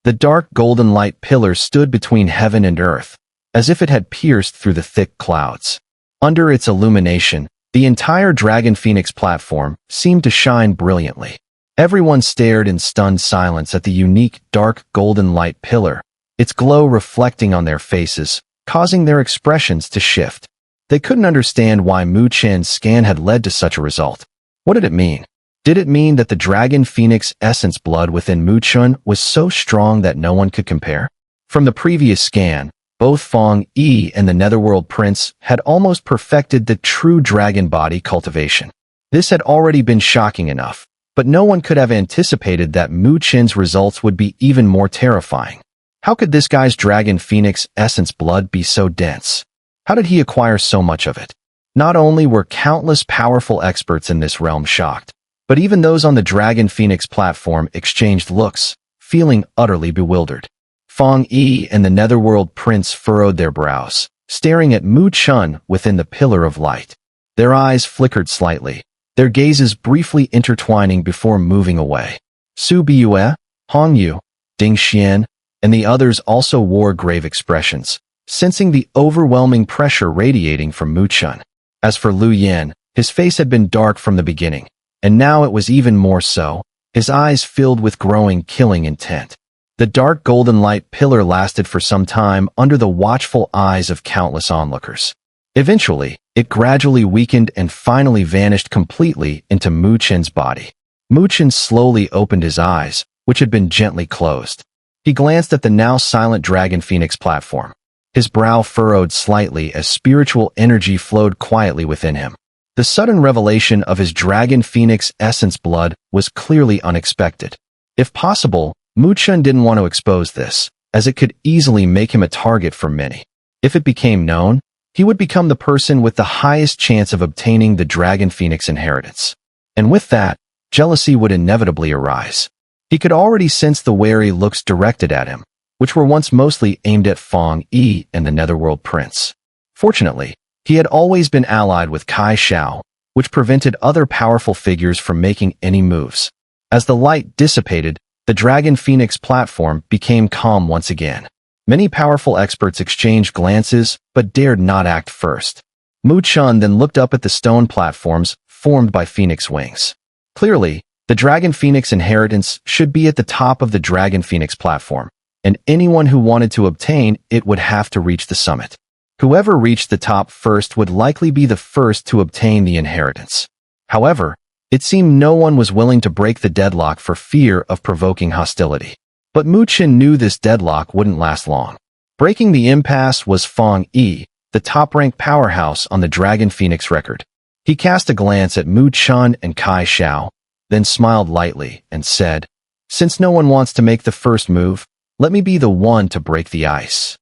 The dark golden light pillar stood between heaven and earth, as if it had pierced through the thick clouds. Under its illumination, the entire Dragon Phoenix platform seemed to shine brilliantly. Everyone stared in stunned silence at the unique dark golden light pillar, its glow reflecting on their faces, causing their expressions to shift. They couldn't understand why Mu Chen's scan had led to such a result. What did it mean? Did it mean that the Dragon Phoenix essence blood within Mu Chen was so strong that no one could compare? From the previous scan, both Fang Yi and the Netherworld Prince had almost perfected the true dragon body cultivation. This had already been shocking enough, but no one could have anticipated that Mu Chen's results would be even more terrifying. How could this guy's Dragon Phoenix essence blood be so dense? How did he acquire so much of it? Not only were countless powerful experts in this realm shocked, but even those on the Dragon Phoenix platform exchanged looks, feeling utterly bewildered. Fang Yi and the Netherworld Prince furrowed their brows, staring at Mu Chen within the pillar of light. Their eyes flickered slightly, their gazes briefly intertwining before moving away. Su Biyue, Hong Yu, Ding Xian, and the others also wore grave expressions, sensing the overwhelming pressure radiating from Mu Chen. As for Liu Yan, his face had been dark from the beginning, and now it was even more so, his eyes filled with growing killing intent. The dark golden light pillar lasted for some time under the watchful eyes of countless onlookers. Eventually, it gradually weakened and finally vanished completely into Mu Chen's body. Mu Chen slowly opened his eyes, which had been gently closed. He glanced at the now silent Dragon Phoenix platform. His brow furrowed slightly as spiritual energy flowed quietly within him. The sudden revelation of his Dragon Phoenix essence blood was clearly unexpected. If possible, Mu Chen didn't want to expose this, as it could easily make him a target for many. If it became known, he would become the person with the highest chance of obtaining the Dragon Phoenix inheritance. And with that, jealousy would inevitably arise. He could already sense the wary looks directed at him, which were once mostly aimed at Fang Yi and the Netherworld Prince. Fortunately, he had always been allied with Kai Xiao, which prevented other powerful figures from making any moves. As the light dissipated, the Dragon Phoenix platform became calm once again. Many powerful experts exchanged glances, but dared not act first. Mu Chen then looked up at the stone platforms formed by Phoenix wings. Clearly, the Dragon Phoenix inheritance should be at the top of the Dragon Phoenix platform, and anyone who wanted to obtain it would have to reach the summit. Whoever reached the top first would likely be the first to obtain the inheritance. However, it seemed no one was willing to break the deadlock for fear of provoking hostility. But Mu Chen knew this deadlock wouldn't last long. Breaking the impasse was Fang Yi, the top-ranked powerhouse on the Dragon Phoenix record. He cast a glance at Mu Chen and Kai Xiao, then smiled lightly and said, "Since no one wants to make the first move, let me be the one to break the ice."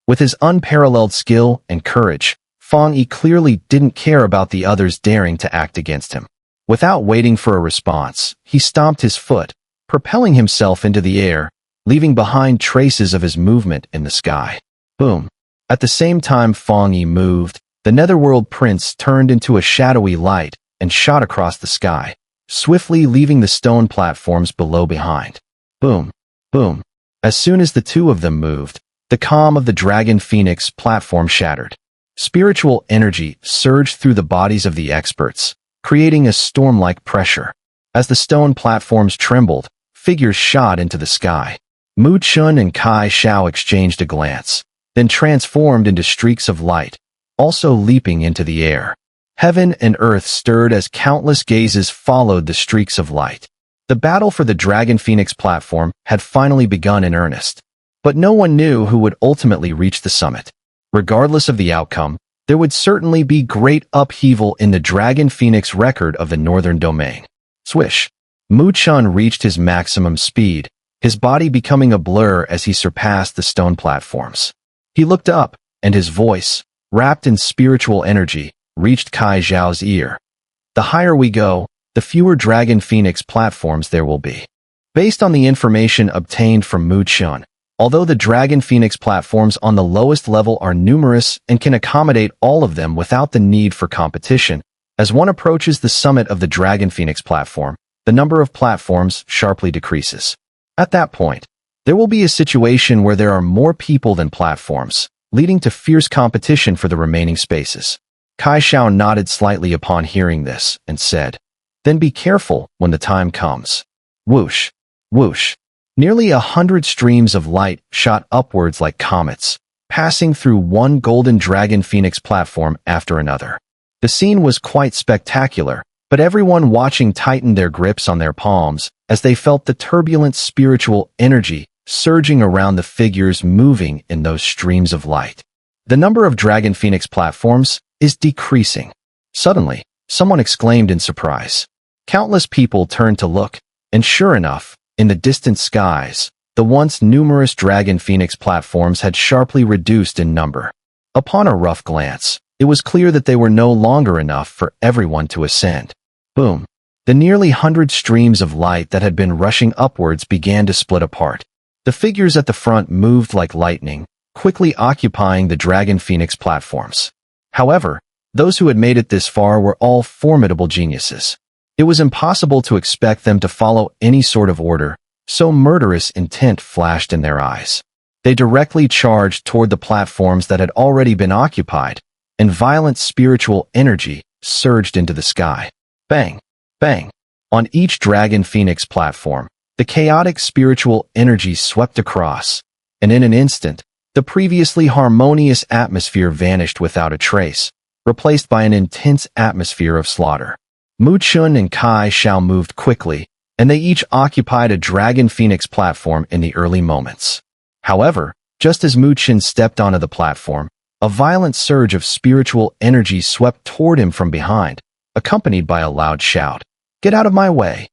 With his unparalleled skill and courage, Fang Yi clearly didn't care about the others daring to act against him. Without waiting for a response, he stomped his foot, propelling himself into the air, leaving behind traces of his movement in the sky. Boom. At the same time Fang Yi moved, the Netherworld Prince turned into a shadowy light and shot across the sky, swiftly leaving the stone platforms below behind. Boom. Boom. As soon as the two of them moved, the calm of the Dragon Phoenix platform shattered. Spiritual energy surged through the bodies of the experts, creating a storm-like pressure. As the stone platforms trembled, figures shot into the sky. Mu Chen and Kai Xiao exchanged a glance, then transformed into streaks of light, also leaping into the air. Heaven and earth stirred as countless gazes followed the streaks of light. The battle for the Dragon Phoenix platform had finally begun in earnest. But no one knew who would ultimately reach the summit. Regardless of the outcome, there would certainly be great upheaval in the Dragon Phoenix record of the Northern Domain. Swish. Mu Chen reached his maximum speed, his body becoming a blur as he surpassed the stone platforms. He looked up, and his voice, wrapped in spiritual energy, reached Kai Xiao's ear. "The higher we go, the fewer Dragon Phoenix platforms there will be." Based on the information obtained from Mu Chen, although the Dragon Phoenix platforms on the lowest level are numerous and can accommodate all of them without the need for competition, as one approaches the summit of the Dragon Phoenix platform, the number of platforms sharply decreases. At that point, There will be a situation where there are more people than platforms, leading to fierce competition for the remaining spaces. Kai Xiao nodded slightly upon hearing this and said, "Then be careful when the time comes." Whoosh, whoosh. Nearly 100 streams of light shot upwards like comets, passing through one golden dragon phoenix platform after another. The scene was quite spectacular, but everyone watching tightened their grips on their palms as they felt the turbulent spiritual energy surging around the figures moving in those streams of light. The number of dragon phoenix platforms is decreasing. Suddenly, someone exclaimed in surprise. Countless people turned to look, and sure enough, in the distant skies, the once numerous dragon phoenix platforms had sharply reduced in number. Upon a rough glance, it was clear that they were no longer enough for everyone to ascend. Boom! The nearly 100 streams of light that had been rushing upwards began to split apart. The figures at the front moved like lightning, quickly occupying the dragon phoenix platforms. However, those who had made it this far were all formidable geniuses. It was impossible to expect them to follow any sort of order, so murderous intent flashed in their eyes. They directly charged toward the platforms that had already been occupied, and violent spiritual energy surged into the sky. Bang! Bang! On each dragon phoenix platform, the chaotic spiritual energy swept across, and in an instant, the previously harmonious atmosphere vanished without a trace, replaced by an intense atmosphere of slaughter. Mu Chun and Kai Xiao moved quickly, and they each occupied a dragon phoenix platform in the early moments. However, just as Mu Chun stepped onto the platform, a violent surge of spiritual energy swept toward him from behind, accompanied by a loud shout. "Get out of my way!"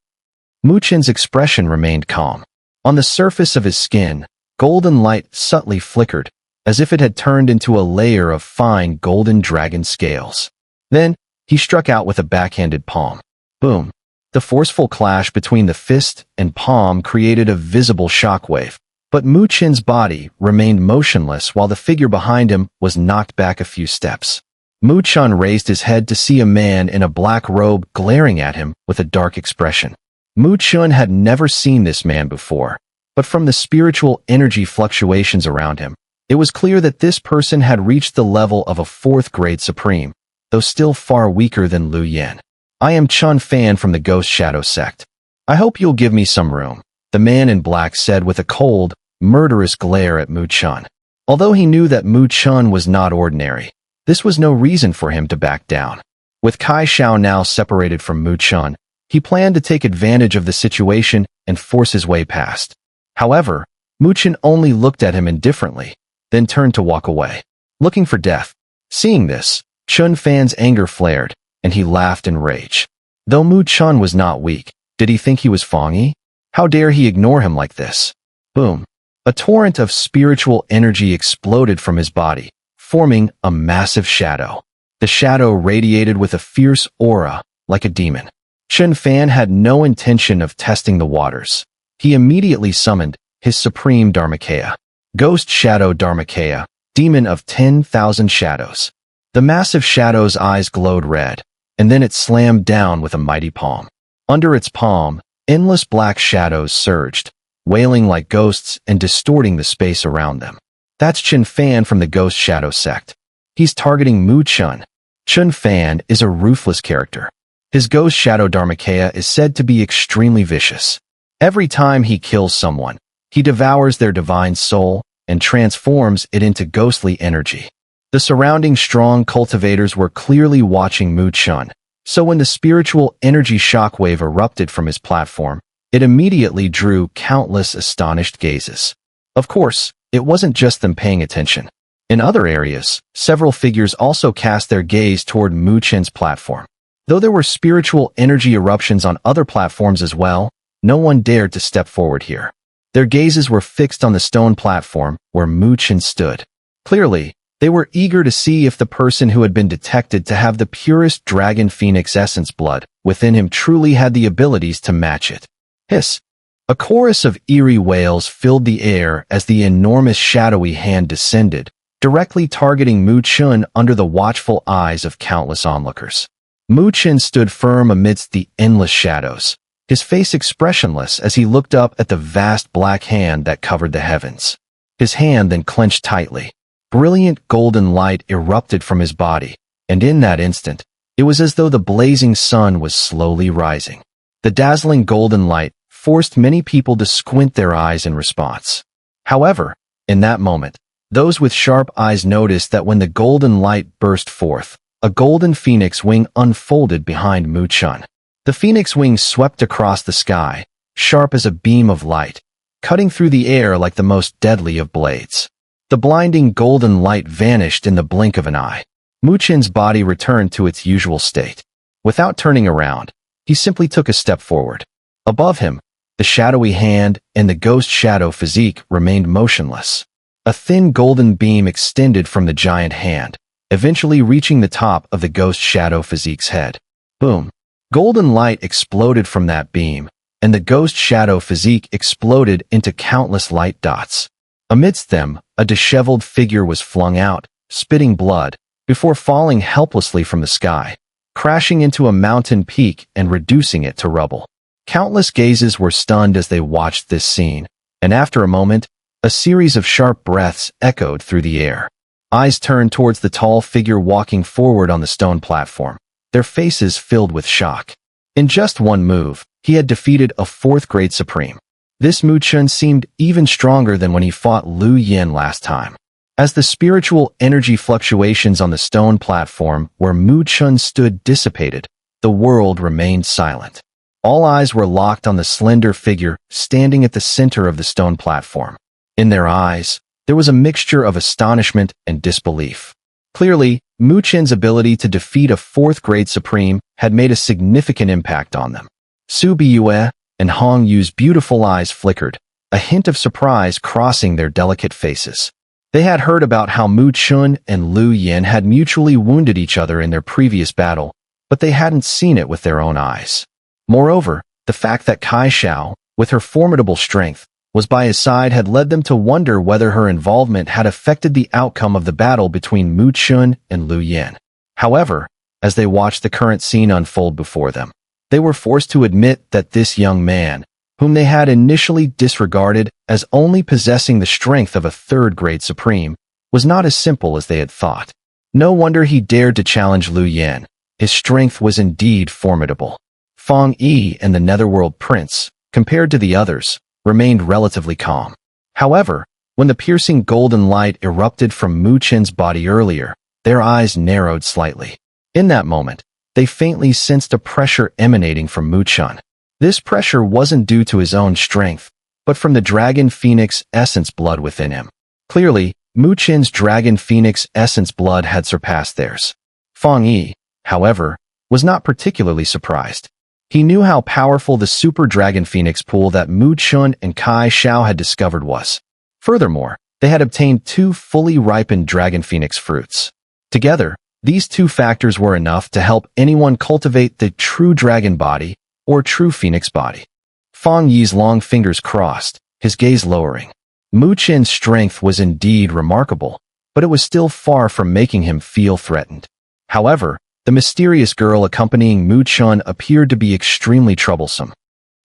Mu Chun's expression remained calm. On the surface of his skin, golden light subtly flickered, as if it had turned into a layer of fine golden dragon scales. Then, he struck out with a backhanded palm. Boom! The forceful clash between the fist and palm created a visible shockwave, but Mu Chun's body remained motionless while the figure behind him was knocked back a few steps. Mu Chun raised his head to see a man in a black robe glaring at him with a dark expression. Mu Chun had never seen this man before, but from the spiritual energy fluctuations around him, it was clear that this person had reached the level of a 4th grade supreme, though still far weaker than Liu Yan. "I am Chen Fan from the Ghost Shadow sect. I hope you'll give me some room," the man in black said with a cold, murderous glare at Mu Chun. Although he knew that Mu Chun was not ordinary, this was no reason for him to back down. With Kai Xiao now separated from Mu Chun, he planned to take advantage of the situation and force his way past. However, Mu Chun only looked at him indifferently, then turned to walk away, looking for death. Seeing this, Chen Fan's anger flared, and he laughed in rage. Though Mu Chun was not weak, did he think he was Fongyi? How dare he ignore him like this? Boom! A torrent of spiritual energy exploded from his body, forming a massive shadow. The shadow radiated with a fierce aura, like a demon. Chen Fan had no intention of testing the waters. He immediately summoned his supreme Dharmakaya. Ghost Shadow Dharmakaya, demon of 10,000 shadows. The massive shadow's eyes glowed red, and then it slammed down with a mighty palm. Under its palm, endless black shadows surged, wailing like ghosts and distorting the space around them. That's Chen Fan from the Ghost Shadow sect. He's targeting Mu Chun. Chen Fan is a ruthless character. His Ghost Shadow Dharmakaya is said to be extremely vicious. Every time he kills someone, he devours their divine soul and transforms it into ghostly energy. The surrounding strong cultivators were clearly watching Mu Chun, so when the spiritual energy shockwave erupted from his platform, it immediately drew countless astonished gazes. Of course, it wasn't just them paying attention. In other areas, several figures also cast their gaze toward Mu Chun's platform. Though there were spiritual energy eruptions on other platforms as well, no one dared to step forward here. Their gazes were fixed on the stone platform where Mu Chun stood. Clearly, they were eager to see if the person who had been detected to have the purest dragon phoenix essence blood within him truly had the abilities to match it. Hiss! A chorus of eerie wails filled the air as the enormous shadowy hand descended, directly targeting Mu Chun under the watchful eyes of countless onlookers. Mu Chun stood firm amidst the endless shadows, his face expressionless as he looked up at the vast black hand that covered the heavens. His hand then clenched tightly. Brilliant golden light erupted from his body, and in that instant, it was as though the blazing sun was slowly rising. The dazzling golden light forced many people to squint their eyes in response. However, in that moment, those with sharp eyes noticed that when the golden light burst forth, a golden phoenix wing unfolded behind Mu Chun. The phoenix wing swept across the sky, sharp as a beam of light, cutting through the air like the most deadly of blades. The blinding golden light vanished in the blink of an eye. Mu Chun's body returned to its usual state. Without turning around, he simply took a step forward. Above him, the shadowy hand and the ghost shadow physique remained motionless. A thin golden beam extended from the giant hand, eventually reaching the top of the ghost shadow physique's head. Boom! Golden light exploded from that beam, and the ghost shadow physique exploded into countless light dots. Amidst them, a disheveled figure was flung out, spitting blood, before falling helplessly from the sky, crashing into a mountain peak and reducing it to rubble. Countless gazes were stunned as they watched this scene, and after a moment, a series of sharp breaths echoed through the air. Eyes turned towards the tall figure walking forward on the stone platform, their faces filled with shock. In just one move, he had defeated a fourth-grade supreme. This Mu Chun seemed even stronger than when he fought Liu Yan last time. As the spiritual energy fluctuations on the stone platform where Mu Chun stood dissipated, the world remained silent. All eyes were locked on the slender figure standing at the center of the stone platform. In their eyes, there was a mixture of astonishment and disbelief. Clearly, Mu Chun's ability to defeat a fourth-grade supreme had made a significant impact on them. Su Biyue and Hong Yu's beautiful eyes flickered, a hint of surprise crossing their delicate faces. They had heard about how Mu Chun and Liu Yan had mutually wounded each other in their previous battle, but they hadn't seen it with their own eyes. Moreover, the fact that Kai Xiao, with her formidable strength, was by his side had led them to wonder whether her involvement had affected the outcome of the battle between Mu Chun and Liu Yan. However, as they watched the current scene unfold before them, they were forced to admit that this young man, whom they had initially disregarded as only possessing the strength of a third-grade supreme, was not as simple as they had thought. No wonder he dared to challenge Liu Yan. His strength was indeed formidable. Feng Yi and the Netherworld Prince, compared to the others, remained relatively calm. However, when the piercing golden light erupted from Mu Chun's body earlier, their eyes narrowed slightly. In that moment, they faintly sensed a pressure emanating from Mu Chun. This pressure wasn't due to his own strength, but from the Dragon Phoenix essence blood within him. Clearly, Mu Chun's Dragon Phoenix essence blood had surpassed theirs. Feng Yi, however, was not particularly surprised. He knew how powerful the Super Dragon Phoenix pool that Mu Chun and Kai Xiao had discovered was. Furthermore, they had obtained 2 fully ripened Dragon Phoenix fruits. Together, these 2 factors were enough to help anyone cultivate the true dragon body or true phoenix body. Feng Yi's long fingers crossed, his gaze lowering. Mu Chun's strength was indeed remarkable, but it was still far from making him feel threatened. However, the mysterious girl accompanying Mu Chun appeared to be extremely troublesome.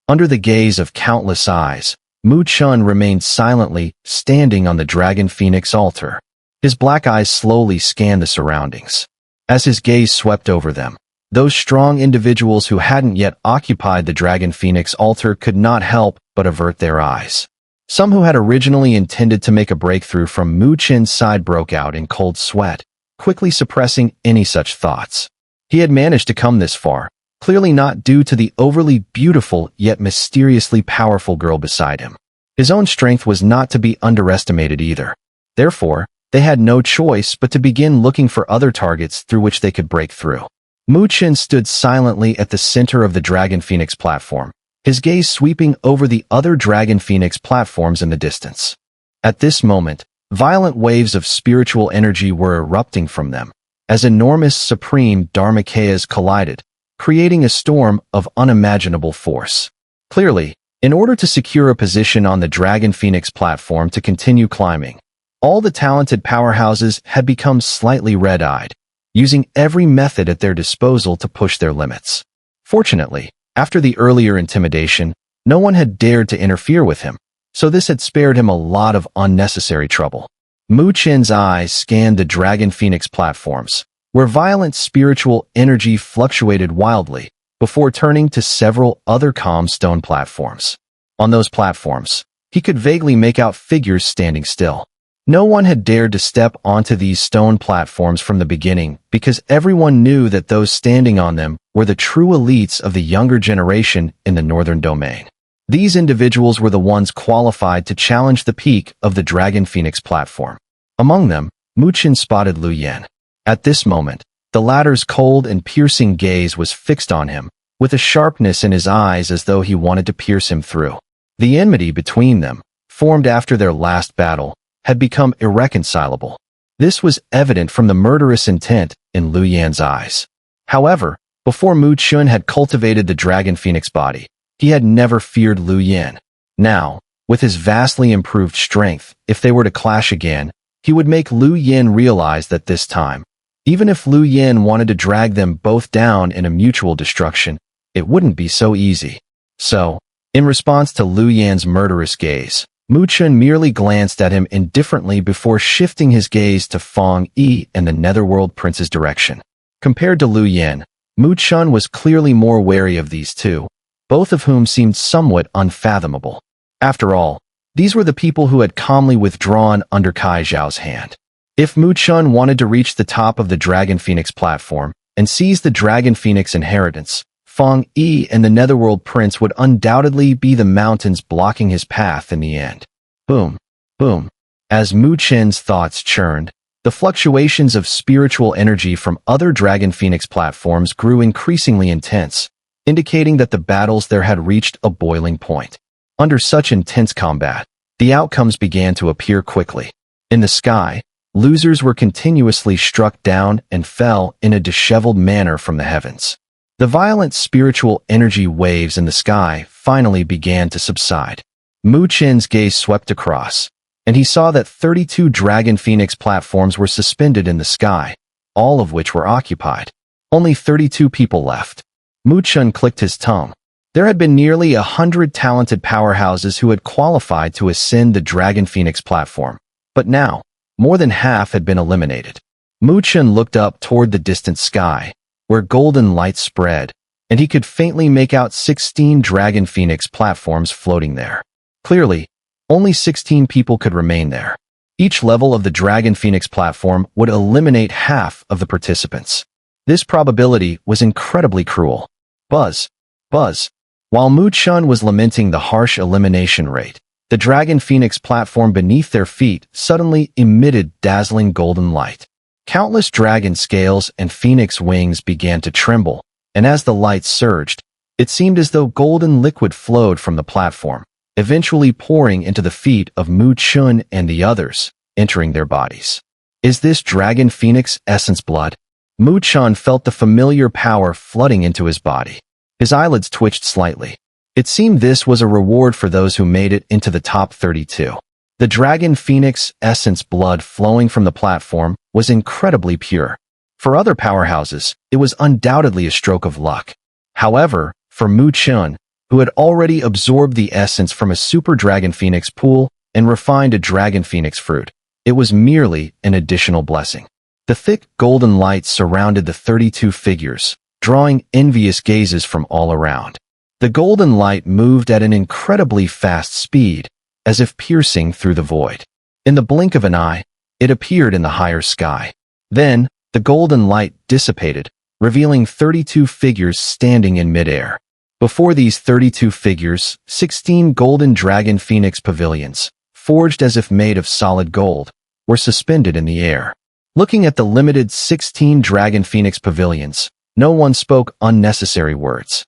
Under the gaze of countless eyes, Mu Chun remained silently standing on the Dragon Phoenix altar. His black eyes slowly scanned the surroundings. As his gaze swept over them, those strong individuals who hadn't yet occupied the Dragon Phoenix altar could not help but avert their eyes. Some who had originally intended to make a breakthrough from Mu Chun's side broke out in cold sweat, quickly suppressing any such thoughts. He had managed to come this far, clearly not due to the overly beautiful yet mysteriously powerful girl beside him. His own strength was not to be underestimated either. Therefore, they had no choice but to begin looking for other targets through which they could break through. Mu Chun stood silently at the center of the Dragon Phoenix platform, his gaze sweeping over the other Dragon Phoenix platforms in the distance. At this moment, violent waves of spiritual energy were erupting from them, as enormous supreme Dharmakayas collided, creating a storm of unimaginable force. Clearly, in order to secure a position on the Dragon Phoenix platform to continue climbing, all the talented powerhouses had become slightly red-eyed, using every method at their disposal to push their limits. Fortunately, After the earlier intimidation, no one had dared to interfere with him, so this had spared him a lot of unnecessary trouble. Mu Chen's eyes scanned the Dragon Phoenix platforms, where violent spiritual energy fluctuated wildly, before turning to several other calm stone platforms. On those platforms, he could vaguely make out figures standing still. No one had dared to step onto these stone platforms from the beginning because everyone knew that those standing on them were the true elites of the younger generation in the northern domain. These individuals were the ones qualified to challenge the peak of the Dragon Phoenix platform. Among them, Mu Chen spotted Liu Yan. At this moment, the latter's cold and piercing gaze was fixed on him, with a sharpness in his eyes as though he wanted to pierce him through. The enmity between them, formed after their last battle, had become irreconcilable. This was evident from the murderous intent in Liu Yan's eyes. However, before Mu Chen had cultivated the Dragon Phoenix body, he had never feared Liu Yan. Now, with his vastly improved strength, if they were to clash again, he would make Liu Yan realize that this time, even if Liu Yan wanted to drag them both down in a mutual destruction, it wouldn't be so easy. So, in response to Liu Yan's murderous gaze, Mu Chen merely glanced at him indifferently before shifting his gaze to Fang Yi and the Netherworld Prince's direction. Compared to Liu Yan, Mu Chen was clearly more wary of these two, both of whom seemed somewhat unfathomable. After all, these were the people who had calmly withdrawn under Kai Zhao's hand. If Mu Chen wanted to reach the top of the Dragon Phoenix platform and seize the Dragon Phoenix inheritance, Fang Yi and the Netherworld Prince would undoubtedly be the mountains blocking his path in the end. Boom, boom. As Mu Chen's thoughts churned, the fluctuations of spiritual energy from other Dragon Phoenix platforms grew increasingly intense, indicating that the battles there had reached a boiling point. Under such intense combat, the outcomes began to appear quickly. In the sky, losers were continuously struck down and fell in a disheveled manner from the heavens. The violent spiritual energy waves in the sky finally began to subside. Mu Chen's gaze swept across, and he saw that 32 Dragon Phoenix platforms were suspended in the sky, all of which were occupied. Only 32 people left. Mu Chen clicked his tongue. There had been nearly 100 talented powerhouses who had qualified to ascend the Dragon Phoenix platform, but now, more than half had been eliminated. Mu Chen looked up toward the distant sky, where golden light spread, and he could faintly make out 16 Dragon Phoenix platforms floating there. Clearly, only 16 people could remain there. Each level of the Dragon Phoenix platform would eliminate half of the participants. This probability was incredibly cruel. Buzz, buzz. While Mu Chen was lamenting the harsh elimination rate, the Dragon Phoenix platform beneath their feet suddenly emitted dazzling golden light. Countless dragon scales and phoenix wings began to tremble, and as the light surged, it seemed as though golden liquid flowed from the platform, eventually pouring into the feet of Mu Chen and the others, entering their bodies. Is this Dragon Phoenix essence blood? Mu Chen felt the familiar power flooding into his body. His eyelids twitched slightly. It seemed this was a reward for those who made it into the top 32. The Dragon Phoenix essence blood flowing from the platform was incredibly pure. For other powerhouses, it was undoubtedly a stroke of luck. However, for Mu Chen, who had already absorbed the essence from a Super Dragon Phoenix pool and refined a Dragon Phoenix fruit, it was merely an additional blessing. The thick golden light surrounded the 32 figures, drawing envious gazes from all around. The golden light moved at an incredibly fast speed, as if piercing through the void. In the blink of an eye, it appeared in the higher sky. Then, the golden light dissipated, revealing 32 figures standing in midair. Before these 32 figures, 16 golden Dragon Phoenix pavilions, forged as if made of solid gold, were suspended in the air. Looking at the limited 16 Dragon Phoenix pavilions, no one spoke unnecessary words.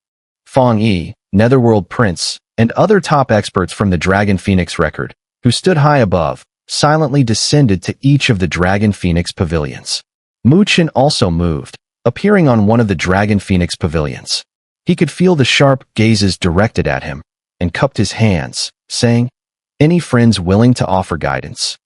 Fang Yi, Netherworld Prince, and other top experts from the Dragon Phoenix record, who stood high above, silently descended to each of the Dragon Phoenix pavilions. Mu Chen also moved, appearing on one of the Dragon Phoenix pavilions. He could feel the sharp gazes directed at him, and cupped his hands, saying, "Any friends willing to offer guidance?"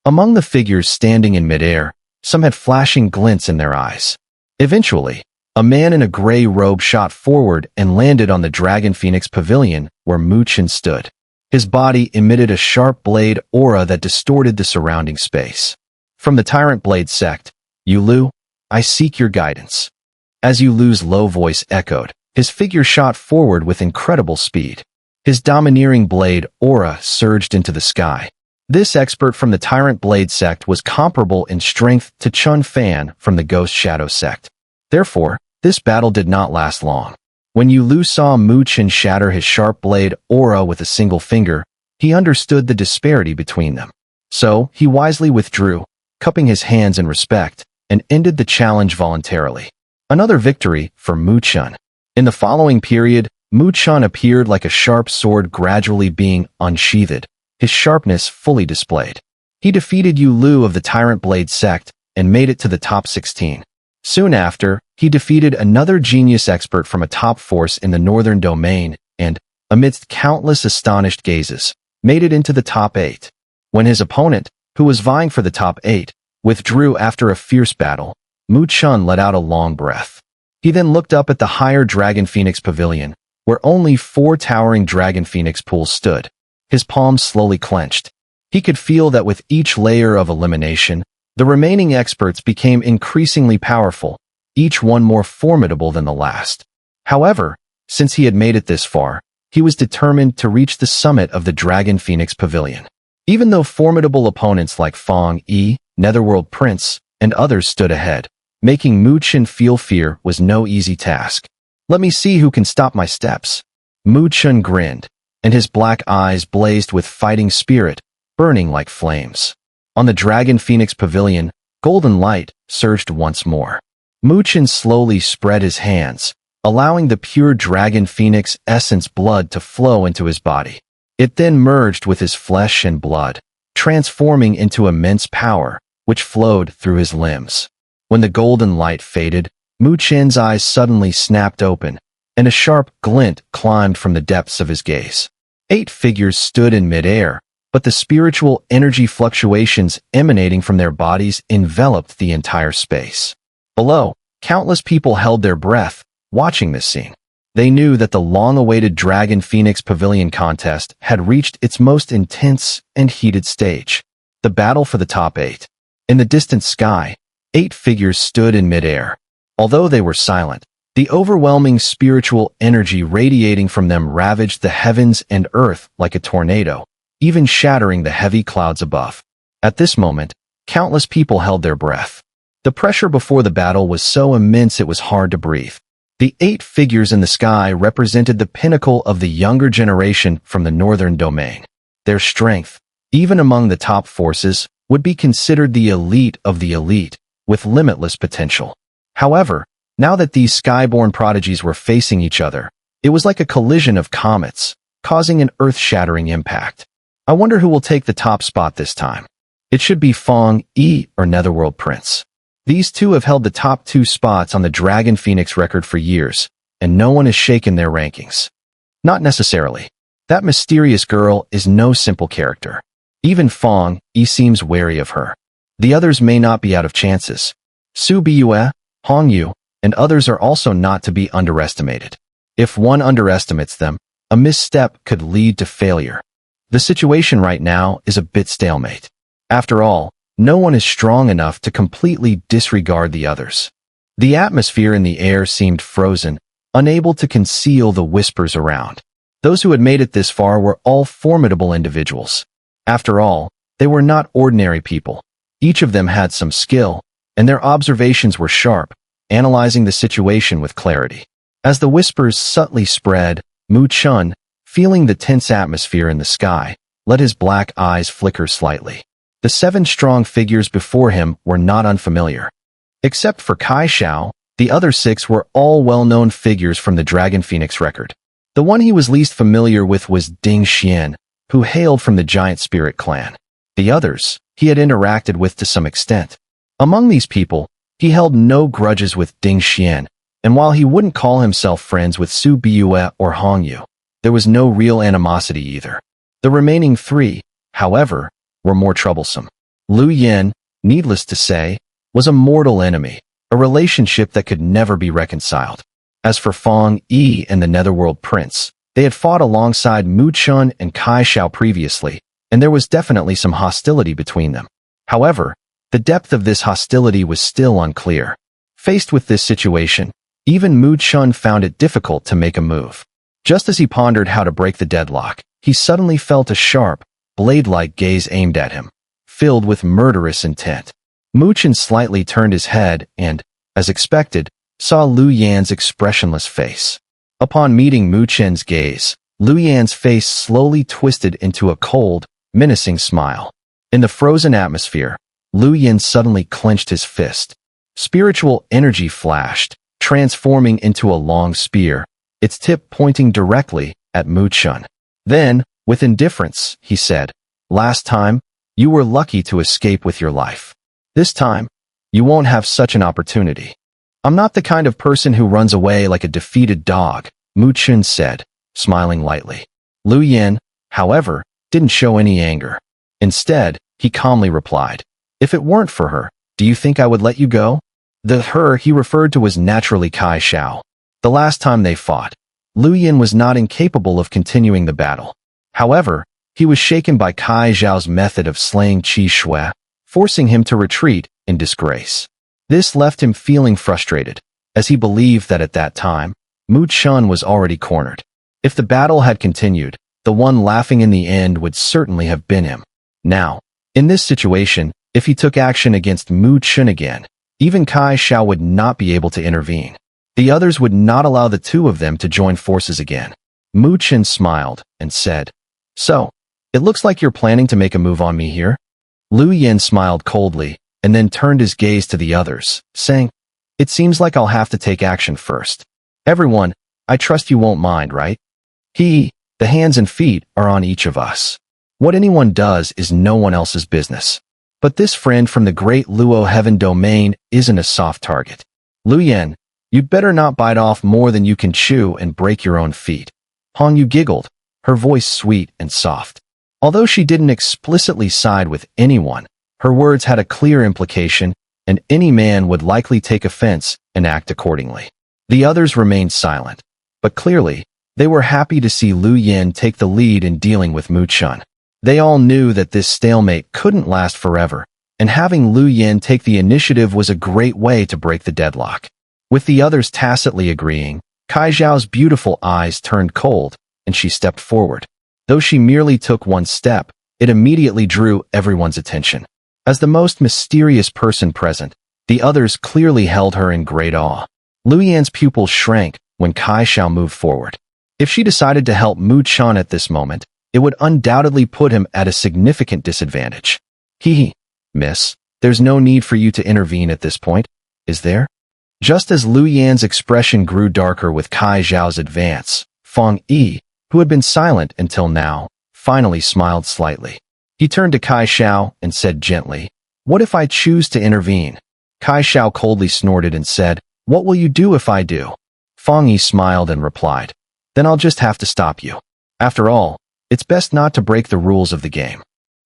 Among the figures standing in midair, some had flashing glints in their eyes. Eventually, A man in a gray robe shot forward and landed on the Dragon Phoenix Pavilion where Mu Chen stood. His body emitted a sharp blade aura that distorted the surrounding space. From the Tyrant Blade sect, "Yu Lu, I seek your guidance." As Yu Lu's low voice echoed, his figure shot forward with incredible speed. His domineering blade aura surged into the sky. This expert from the Tyrant Blade sect was comparable in strength to Chen Fan from the Ghost Shadow sect. Therefore, this battle did not last long. When Yu Lu saw Mu Chen shatter his sharp blade aura with a single finger, he understood the disparity between them. So, he wisely withdrew, cupping his hands in respect, and ended the challenge voluntarily. Another victory for Mu Chen. In the following period, Mu Chen appeared like a sharp sword gradually being unsheathed, his sharpness fully displayed. He defeated Yu Lu of the Tyrant Blade sect and made it to the top 16. Soon after, he defeated another genius expert from a top force in the Northern Domain and, amidst countless astonished gazes, made it into the top 8. When his opponent, who was vying for the top 8, withdrew after a fierce battle, Mu Chen let out a long breath. He then looked up at the higher Dragon Phoenix Pavilion, where only 4 towering Dragon Phoenix pools stood. His palms slowly clenched. He could feel that with each layer of elimination, the remaining experts became increasingly powerful, each one more formidable than the last. However, since he had made it this far, he was determined to reach the summit of the Dragon Phoenix Pavilion. Even though formidable opponents like Fang Yi, Netherworld Prince, and others stood ahead, making Mu Chen feel fear was no easy task. "Let me see who can stop my steps." Mu Chen grinned, and his black eyes blazed with fighting spirit, burning like flames. On the Dragon Phoenix Pavilion, golden light surged once more. Mu Chen slowly spread his hands, allowing the pure Dragon Phoenix essence blood to flow into his body. It then merged with his flesh and blood, transforming into immense power, which flowed through his limbs. When the golden light faded, Mu Chen's eyes suddenly snapped open, and a sharp glint climbed from the depths of his gaze. 8 figures stood in midair, but the spiritual energy fluctuations emanating from their bodies enveloped the entire space. Below, countless people held their breath, watching this scene. They knew that the long-awaited Dragon Phoenix Pavilion contest had reached its most intense and heated stage, the battle for the top 8. In the distant sky, 8 figures stood in midair. Although they were silent, the overwhelming spiritual energy radiating from them ravaged the heavens and earth like a tornado, even shattering the heavy clouds above. At this moment, countless people held their breath. The pressure before the battle was so immense it was hard to breathe. The 8 figures in the sky represented the pinnacle of the younger generation from the Northern Domain. Their strength, even among the top forces, would be considered the elite of the elite, with limitless potential. However, now that these skyborn prodigies were facing each other, it was like a collision of comets, causing an earth-shattering impact. I wonder who will take the top spot this time. It should be Fang Yi or Netherworld Prince. These two have held the top 2 spots on the Dragon Phoenix record for years, and no one has shaken their rankings. Not necessarily. That mysterious girl is no simple character. Even Fang Yi seems wary of her. The others may not be out of chances. Su Biyue, Hong Yu, and others are also not to be underestimated. If one underestimates them, a misstep could lead to failure. The situation right now is a bit stalemate. After all, no one is strong enough to completely disregard the others. The atmosphere in the air seemed frozen, unable to conceal the whispers around. Those who had made it this far were all formidable individuals. After all, they were not ordinary people. Each of them had some skill, and their observations were sharp, analyzing the situation with clarity. As the whispers subtly spread, Mu Chen, feeling the tense atmosphere in the sky, let his black eyes flicker slightly. The 7 strong figures before him were not unfamiliar. Except for Kai Xiao, the other 6 were all well-known figures from the Dragon Phoenix record. The one he was least familiar with was Ding Xian, who hailed from the Giant Spirit clan. The others, he had interacted with to some extent. Among these people, he held no grudges with Ding Xian, and while he wouldn't call himself friends with Su Biyue or Hong Yu, there was no real animosity either. The remaining 3, however, were more troublesome. Liu Yan, needless to say, was a mortal enemy, a relationship that could never be reconciled. As for Fang Yi and the Netherworld Prince, they had fought alongside Mu Chun and Kai Xiao previously, and there was definitely some hostility between them. However, the depth of this hostility was still unclear. Faced with this situation, even Mu Chun found it difficult to make a move. Just as he pondered how to break the deadlock, he suddenly felt a sharp, blade-like gaze aimed at him, filled with murderous intent. Mu Chun slightly turned his head and, as expected, saw Liu Yan's expressionless face. Upon meeting Mu Chun's gaze, Liu Yan's face slowly twisted into a cold, menacing smile. In the frozen atmosphere, Liu Yan suddenly clenched his fist. Spiritual energy flashed, transforming into a long spear, its tip pointing directly at Mu Chun. Then, with indifference, he said, "Last time, you were lucky to escape with your life. This time, you won't have such an opportunity." "I'm not the kind of person who runs away like a defeated dog," Mu Chun said, smiling lightly. Liu Yan, however, didn't show any anger. Instead, he calmly replied, "If it weren't for her, do you think I would let you go?" The her he referred to was naturally Kai Xiao. The last time they fought, Liu Yan was not incapable of continuing the battle. However, he was shaken by Kai Xiao's method of slaying Qi Shui, forcing him to retreat in disgrace. This left him feeling frustrated, as he believed that at that time, Mu Chun was already cornered. If the battle had continued, the one laughing in the end would certainly have been him. Now, in this situation, if he took action against Mu Chun again, even Kai Xiao would not be able to intervene. The others would not allow the two of them to join forces again. Mu Chun smiled and said, "So, it looks like you're planning to make a move on me here?" Liu Yan smiled coldly and then turned his gaze to the others, saying, "It seems like I'll have to take action first. Everyone, I trust you won't mind, right? The hands and feet are on each of us. What anyone does is no one else's business. But this friend from the great Luo Heaven domain isn't a soft target. Liu Yan, you'd better not bite off more than you can chew and break your own feet." Hong Yu giggled, her voice sweet and soft. Although she didn't explicitly side with anyone, her words had a clear implication, and any man would likely take offense and act accordingly. The others remained silent, but clearly, they were happy to see Liu Yan take the lead in dealing with Mu Chun. They all knew that this stalemate couldn't last forever, and having Liu Yan take the initiative was a great way to break the deadlock. With the others tacitly agreeing, Kai Xiao's beautiful eyes turned cold, and she stepped forward. Though she merely took one step, it immediately drew everyone's attention. As the most mysterious person present, the others clearly held her in great awe. Liu Yan's pupils shrank when Kai Xiao moved forward. If she decided to help Mu Chun at this moment, it would undoubtedly put him at a significant disadvantage. Miss, there's no need for you to intervene at this point, is there?" Just as Liu Yan's expression grew darker with Kai Xiao's advance, Fang Yi, who had been silent until now, finally smiled slightly. He turned to Kai Xiao and said gently, "What if I choose to intervene?" Kai Xiao coldly snorted and said, "What will you do if I do?" Fang Yi smiled and replied, "Then I'll just have to stop you. After all, it's best not to break the rules of the game."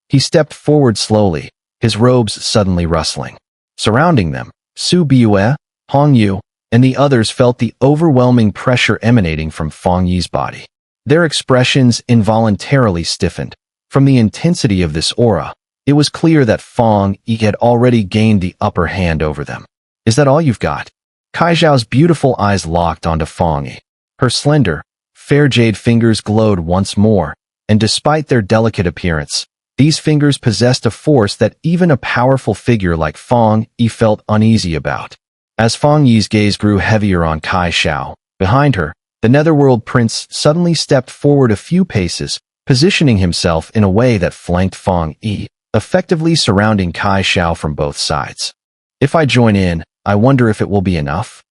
He stepped forward slowly, his robes suddenly rustling. Surrounding them, Su Biyue, Hong Yu, and the others felt the overwhelming pressure emanating from Fang Yi's body. Their expressions involuntarily stiffened. From the intensity of this aura, it was clear that Fang Yi had already gained the upper hand over them. "Is that all you've got?" Kai Xiao's beautiful eyes locked onto Fang Yi. Her slender, fair jade fingers glowed once more, and despite their delicate appearance, these fingers possessed a force that even a powerful figure like Fang Yi felt uneasy about. As Fang Yi's gaze grew heavier on Kai Xiao, behind her, the Netherworld Prince suddenly stepped forward a few paces, positioning himself in a way that flanked Fang Yi, effectively surrounding Kai Xiao from both sides. "If I join in, I wonder if it will be enough?"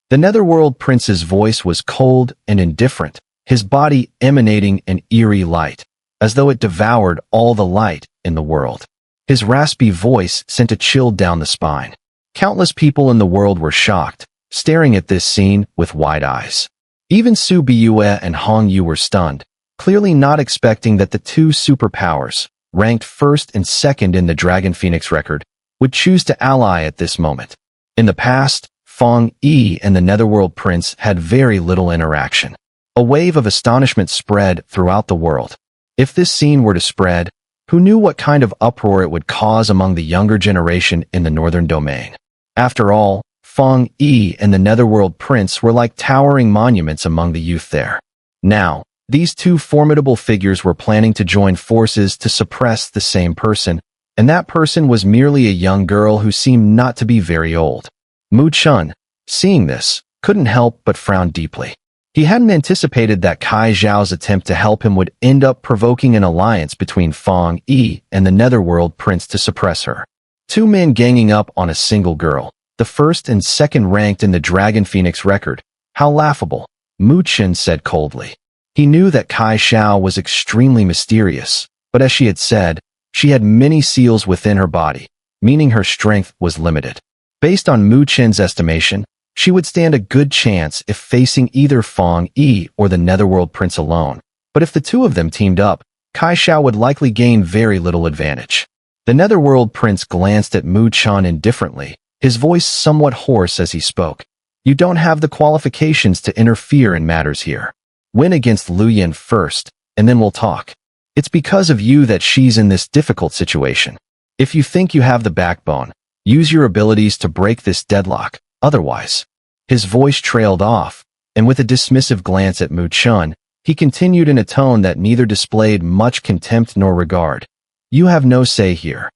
The Netherworld Prince's voice was cold and indifferent, his body emanating an eerie light, as though it devoured all the light in the world. His raspy voice sent a chill down the spine. Countless people in the world were shocked, staring at this scene with wide eyes. Even Su Biyue and Hong Yu were stunned, clearly not expecting that the two superpowers, ranked first and second in the Dragon Phoenix record, would choose to ally at this moment. In the past, Fang Yi and the Netherworld Prince had very little interaction. A wave of astonishment spread throughout the world. If this scene were to spread, who knew what kind of uproar it would cause among the younger generation in the Northern Domain? After all, Fang Yi and the Netherworld Prince were like towering monuments among the youth there. Now, these two formidable figures were planning to join forces to suppress the same person, and that person was merely a young girl who seemed not to be very old. Mu Chun, seeing this, couldn't help but frown deeply. He hadn't anticipated that Kai Zhao's attempt to help him would end up provoking an alliance between Fang Yi and the Netherworld Prince to suppress her. Two men ganging up on a single girl, the first and second ranked in the Dragon Phoenix record. How laughable, Mu Chun said coldly. He knew that Kai Zhao was extremely mysterious, but as she had said, she had many seals within her body, meaning her strength was limited. Based on Mu Chen's estimation, she would stand a good chance if facing either Fang Yi or the Netherworld Prince alone, but if the two of them teamed up, Kai Zhao would likely gain very little advantage. The Netherworld Prince glanced at Mu Chun indifferently, his voice somewhat hoarse as he spoke. You don't have the qualifications to interfere in matters here. Win against Liu Yan first, and then we'll talk. It's because of you that she's in this difficult situation. If you think you have the backbone, use your abilities to break this deadlock, otherwise. His voice trailed off, and with a dismissive glance at Mu Chun, he continued in a tone that neither displayed much contempt nor regard. You have no say here.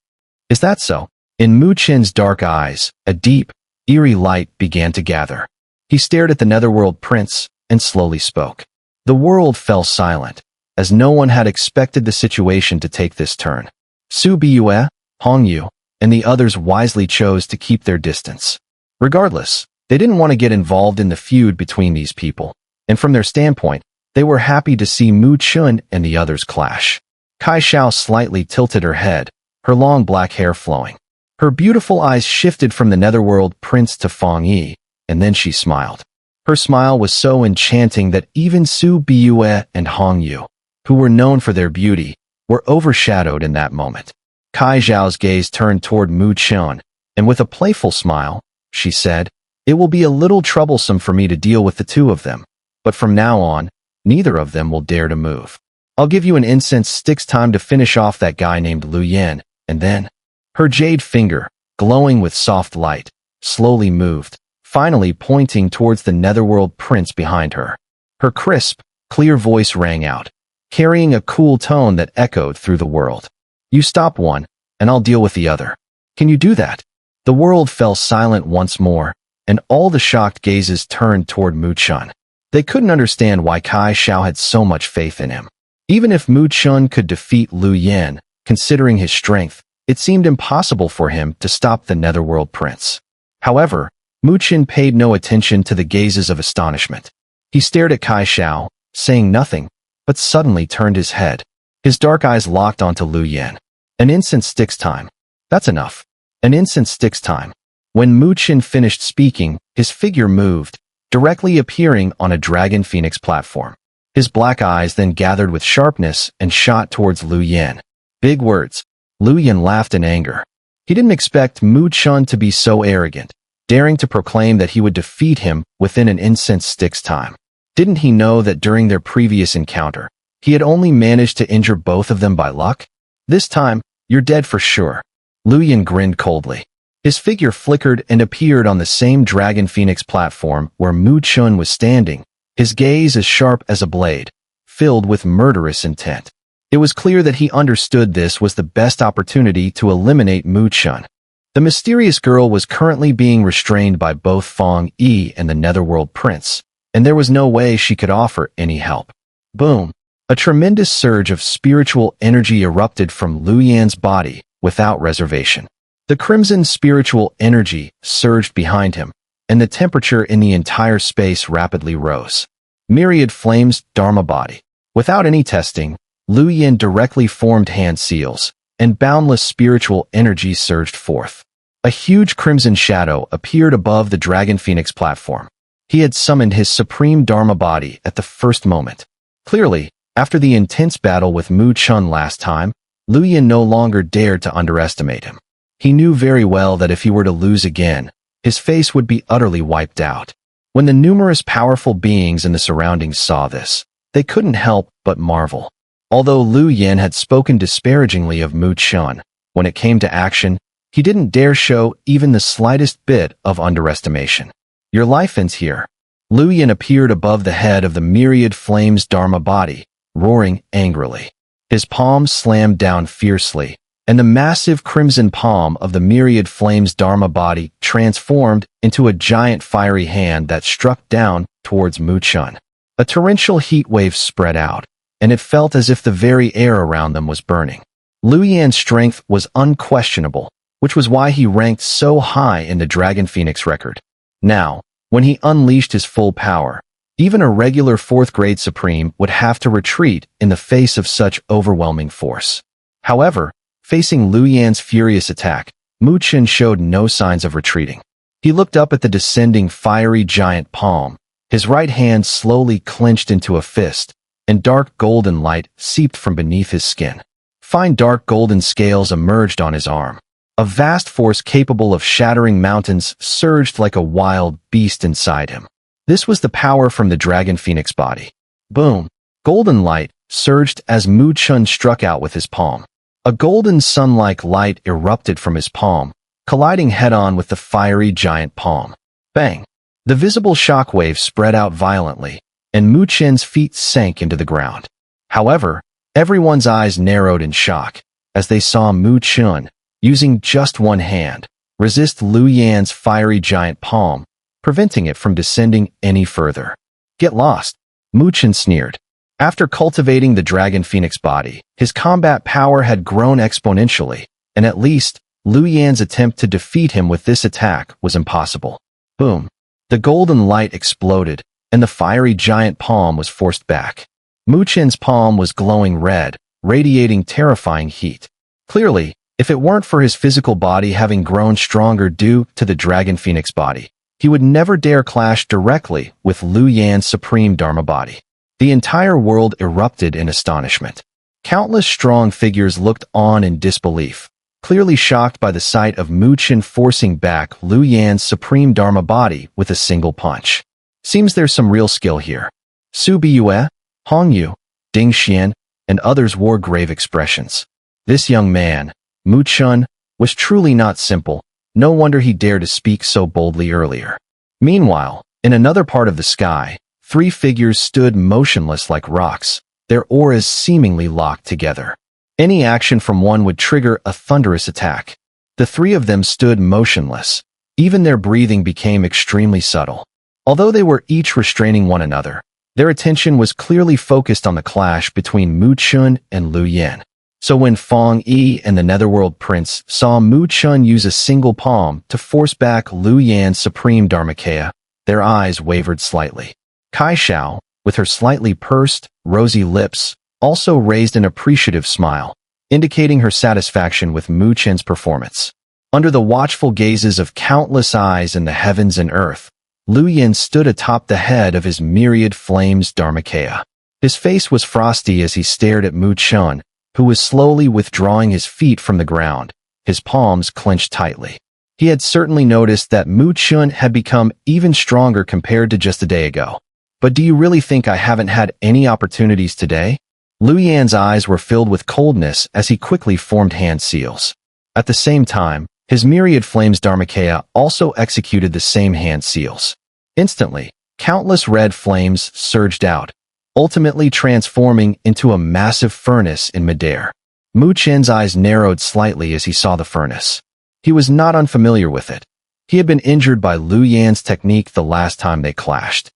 Is that so? In Mu Chun's dark eyes, a deep, eerie light began to gather. He stared at the Netherworld Prince and slowly spoke. The world fell silent, as no one had expected the situation to take this turn. Su Biyue, Hong Yu, and the others wisely chose to keep their distance. Regardless, they didn't want to get involved in the feud between these people, and from their standpoint, they were happy to see Mu Chun and the others clash. Kai Zhao slightly tilted her head, her long black hair flowing. Her beautiful eyes shifted from the Netherworld Prince to Fang Yi, and then she smiled. Her smile was so enchanting that even Su Biyue and Hong Yu, who were known for their beauty, were overshadowed in that moment. Kai Zhao's gaze turned toward Mu Chun, and with a playful smile, she said, "It will be a little troublesome for me to deal with the two of them, but from now on, neither of them will dare to move. I'll give you an incense stick's time to finish off that guy named Liu Yan, and then..." Her jade finger, glowing with soft light, slowly moved, finally pointing towards the Netherworld Prince behind her. Her crisp, clear voice rang out, carrying a cool tone that echoed through the world. You stop one, and I'll deal with the other. Can you do that? The world fell silent once more, and all the shocked gazes turned toward Mu Chun. They couldn't understand why Kai Zhao had so much faith in him. Even if Mu Chun could defeat Liu Yan, considering his strength, it seemed impossible for him to stop the Netherworld Prince. However, Mu Chun paid no attention to the gazes of astonishment. He stared at Kai Zhao, saying nothing, but suddenly turned his head. His dark eyes locked onto Liu Yan. An incense stick's time. That's enough. An incense stick's time. When Mu Chun finished speaking, his figure moved, directly appearing on a Dragon Phoenix platform. His black eyes then gathered with sharpness and shot towards Liu Yan. Big words. Liu Yan laughed in anger. He didn't expect Mu Chun to be so arrogant, daring to proclaim that he would defeat him within an incense stick's time. Didn't he know that during their previous encounter, he had only managed to injure both of them by luck? This time, you're dead for sure. Liu Yan grinned coldly. His figure flickered and appeared on the same Dragon Phoenix platform where Mu Chun was standing, his gaze as sharp as a blade, filled with murderous intent. It was clear that he understood this was the best opportunity to eliminate Mu Chun. The mysterious girl was currently being restrained by both Fang Yi and the Netherworld Prince, and there was no way she could offer any help. Boom! A tremendous surge of spiritual energy erupted from Liu Yan's body without reservation. The crimson spiritual energy surged behind him, and the temperature in the entire space rapidly rose. Myriad flames Dharma body. Without any testing, Liu Yan directly formed hand seals, and boundless spiritual energy surged forth. A huge crimson shadow appeared above the Dragon Phoenix platform. He had summoned his supreme Dharma body at the first moment. Clearly, after the intense battle with Mu Chun last time, Liu Yan no longer dared to underestimate him. He knew very well that if he were to lose again, his face would be utterly wiped out. When the numerous powerful beings in the surroundings saw this, they couldn't help but marvel. Although Liu Yan had spoken disparagingly of Mu Chen, when it came to action, he didn't dare show even the slightest bit of underestimation. Your life ends here. Liu Yan appeared above the head of the myriad flames Dharma body, roaring angrily. His palms slammed down fiercely, and the massive crimson palm of the myriad flames Dharma body transformed into a giant fiery hand that struck down towards Mu Chen. A torrential heat wave spread out, and it felt as if the very air around them was burning. Liu Yan's strength was unquestionable, which was why he ranked so high in the Dragon Phoenix record. Now, when he unleashed his full power, even a regular 4th grade Supreme would have to retreat in the face of such overwhelming force. However, facing Liu Yan's furious attack, Mu Chen showed no signs of retreating. He looked up at the descending fiery giant palm. His right hand slowly clenched into a fist, and dark golden light seeped from beneath his skin. Fine dark golden scales emerged on his arm. A vast force capable of shattering mountains surged like a wild beast inside him. This was the power from the Dragon Phoenix body. Boom! Golden light surged as Mu Chen struck out with his palm. A golden sun-like light erupted from his palm, colliding head-on with the fiery giant palm. Bang! The visible shockwave spread out violently, and Mu Chen's feet sank into the ground. However, everyone's eyes narrowed in shock as they saw Mu Chen, using just one hand, resist Liu Yan's fiery giant palm, preventing it from descending any further. Get lost, Mu Chen sneered. After cultivating the Dragon Phoenix body, his combat power had grown exponentially, and at least, Liu Yan's attempt to defeat him with this attack was impossible. Boom! The golden light exploded, and the fiery giant palm was forced back. Mu Chen's palm was glowing red, radiating terrifying heat. Clearly, if it weren't for his physical body having grown stronger due to the Dragon Phoenix body, he would never dare clash directly with Liu Yan's supreme Dharma body. The entire world erupted in astonishment. Countless strong figures looked on in disbelief, clearly shocked by the sight of Mu Chen forcing back Liu Yan's supreme Dharma body with a single punch. Seems there's some real skill here. Su Biyue, Hong Yu, Ding Xian, and others wore grave expressions. This young man, Mu Chen, was truly not simple. No wonder he dared to speak so boldly earlier. Meanwhile, in another part of the sky, 3 figures stood motionless like rocks, their auras seemingly locked together. Any action from one would trigger a thunderous attack. The 3 of them stood motionless. Even their breathing became extremely subtle. Although they were each restraining one another, their attention was clearly focused on the clash between Mu Chen and Liu Yan. So when Feng Yi and the Netherworld Prince saw Mu Chen use a single palm to force back Liu Yan's supreme Dharmakaya, their eyes wavered slightly. Kai Xiao, with her slightly pursed, rosy lips, also raised an appreciative smile, indicating her satisfaction with Mu Chen's performance. Under the watchful gazes of countless eyes in the heavens and earth, Liu Yan stood atop the head of his myriad flames Dharmakaya. His face was frosty as he stared at Mu Chen, who was slowly withdrawing his feet from the ground, his palms clenched tightly. He had certainly noticed that Mu Chen had become even stronger compared to just a day ago. But do you really think I haven't had any opportunities today? Liu Yan's eyes were filled with coldness as he quickly formed hand seals. At the same time, his myriad flames Dharmakaya also executed the same hand seals. Instantly, countless red flames surged out, ultimately transforming into a massive furnace in midair. Mu Chen's eyes narrowed slightly as he saw the furnace. He was not unfamiliar with it. He had been injured by Liu Yan's technique the last time they clashed.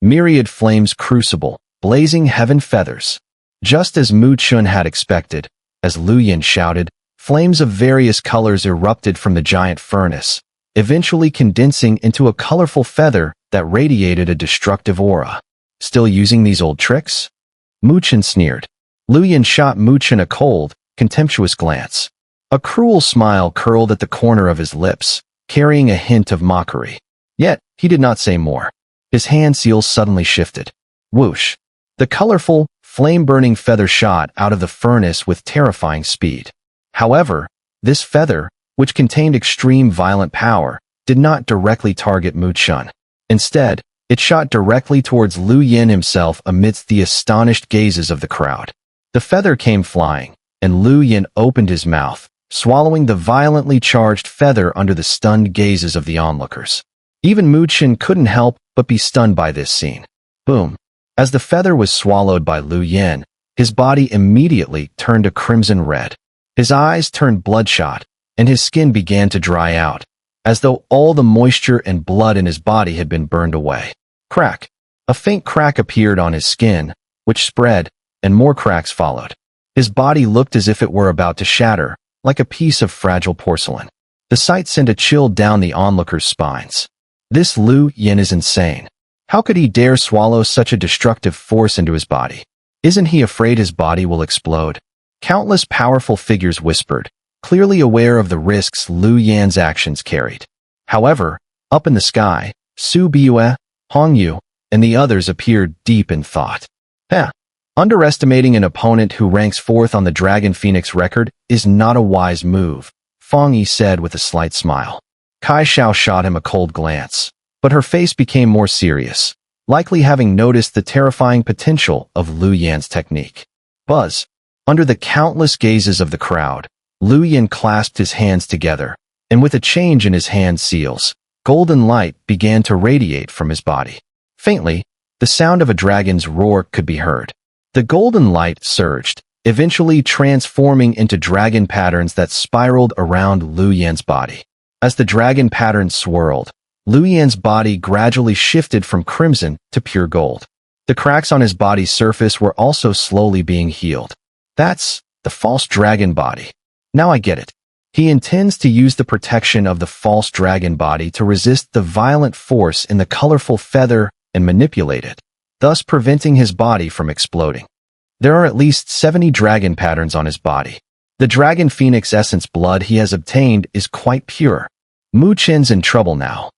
Myriad flames crucible, blazing heaven feathers. Just as Mu Chen had expected, as Liu Yan shouted, flames of various colors erupted from the giant furnace, eventually condensing into a colorful feather that radiated a destructive aura. Still using these old tricks? Mu Chen sneered. Liu Yan shot Mu Chen a cold, contemptuous glance. A cruel smile curled at the corner of his lips, carrying a hint of mockery. Yet, he did not say more. His hand seals suddenly shifted. Whoosh! The colorful, flame-burning feather shot out of the furnace with terrifying speed. However, this feather, which contained extreme violent power, did not directly target Mu Chen. Instead, it shot directly towards Liu Yan himself amidst the astonished gazes of the crowd. The feather came flying, and Liu Yan opened his mouth, swallowing the violently charged feather under the stunned gazes of the onlookers. Even Mu Chen couldn't help but be stunned by this scene. Boom. As the feather was swallowed by Liu Yan, his body immediately turned a crimson red. His eyes turned bloodshot, and his skin began to dry out, as though all the moisture and blood in his body had been burned away. Crack. A faint crack appeared on his skin, which spread, and more cracks followed. His body looked as if it were about to shatter, like a piece of fragile porcelain. The sight sent a chill down the onlookers' spines. This Liu Yan is insane. How could he dare swallow such a destructive force into his body? Isn't he afraid his body will explode? Countless powerful figures whispered, clearly aware of the risks Liu Yan's actions carried. However, up in the sky, Su Biyue, Hong Yu, and the others appeared deep in thought. Underestimating an opponent who ranks fourth on the Dragon Phoenix record is not a wise move, Fang Yi said with a slight smile. Kai Xiao shot him a cold glance, but her face became more serious, likely having noticed the terrifying potential of Liu Yan's technique. Buzz. Under the countless gazes of the crowd, Liu Yan clasped his hands together, and with a change in his hand seals, golden light began to radiate from his body. Faintly, the sound of a dragon's roar could be heard. The golden light surged, eventually transforming into dragon patterns that spiraled around Liu Yan's body. As the dragon patterns swirled, Liu Yan's body gradually shifted from crimson to pure gold. The cracks on his body's surface were also slowly being healed. That's the false dragon body. Now I get it. He intends to use the protection of the false dragon body to resist the violent force in the colorful feather and manipulate it, thus preventing his body from exploding. There are at least 70 dragon patterns on his body. The Dragon Phoenix essence blood he has obtained is quite pure. Mu Chen's in trouble now.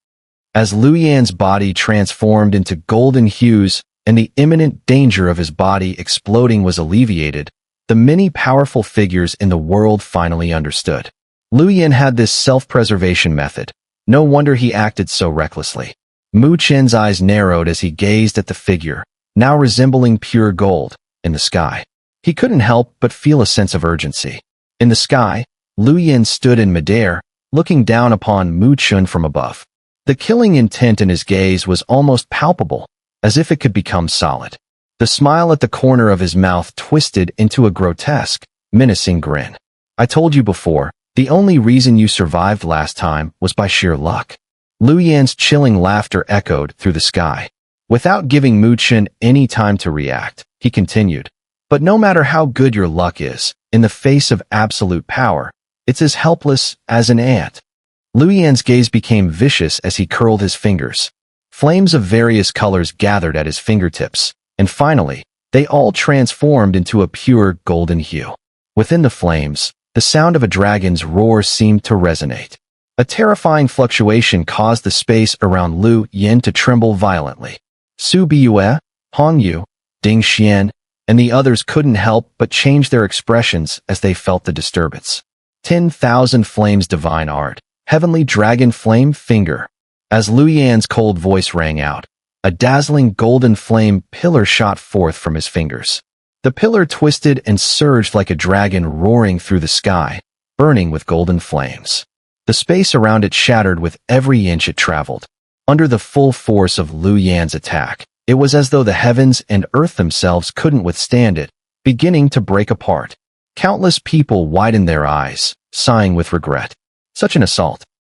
As Liu Yan's body transformed into golden hues and the imminent danger of his body exploding was alleviated, the many powerful figures in the world finally understood. Liu Yan had this self-preservation method. No wonder he acted so recklessly. Mu Chen's eyes narrowed as he gazed at the figure, now resembling pure gold, in the sky. He couldn't help but feel a sense of urgency. In the sky, Liu Yan stood in midair, looking down upon Mu Chen from above. The killing intent in his gaze was almost palpable, as if it could become solid. The smile at the corner of his mouth twisted into a grotesque, menacing grin. I told you before, the only reason you survived last time was by sheer luck. Liu Yan's chilling laughter echoed through the sky. Without giving Mu Chen any time to react, he continued, but no matter how good your luck is, in the face of absolute power, it's as helpless as an ant. Liu Yan's gaze became vicious as he curled his fingers. Flames of various colors gathered at his fingertips, and finally, they all transformed into a pure golden hue. Within the flames, the sound of a dragon's roar seemed to resonate. A terrifying fluctuation caused the space around Liu Yan to tremble violently. Su Biyue, Hong Yu, Ding Xian, and the others couldn't help but change their expressions as they felt the disturbance. 10,000 flames divine art, heavenly dragon flame finger. As Liu Yan's cold voice rang out, a dazzling golden flame pillar shot forth from his fingers. The pillar twisted and surged like a dragon roaring through the sky, burning with golden flames. The space around it shattered with every inch it traveled. Under the full force of Liu Yan's attack, it was as though the heavens and earth themselves couldn't withstand it, beginning to break apart. Countless people widened their eyes, sighing with regret. Such an assault.